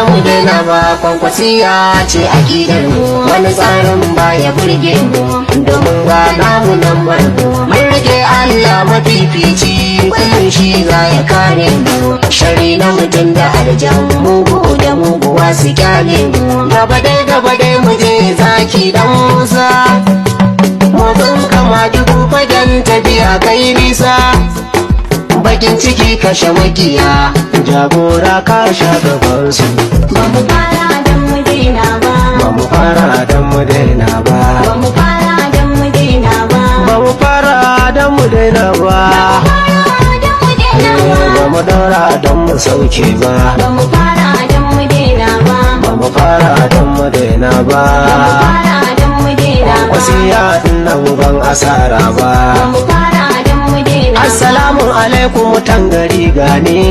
mu daina ba, kwankwasiya ce aƙidar mu, wani tsarin baya burge mu, domin ga namu nan barmu. Mun rike Allah mafifici, kullum shi za ya kare mu, shari na mutum da aljan, mugu da muguwa su kyale mu. Gaba dai mu je zaki dan Musa, motsin kama dubu fagen tafiya kai nisa, bakin ciki kashe makiya, jagora ka sha gabansu. Ba mu fara don mu daina ba, Ba mu fara don mu daina ba, ba mu fara don mu daina ba, Ba mu fara don mu daina ba, ba Ba mu daura don mu sauke ba, mu fara don mu daina ba, Ba mu fara don mu daina ba, fara don mu daina ba, wasiya na ban asara ba. ba mu fara don mu daina ba. Assalamu alaikum mutan gari gane.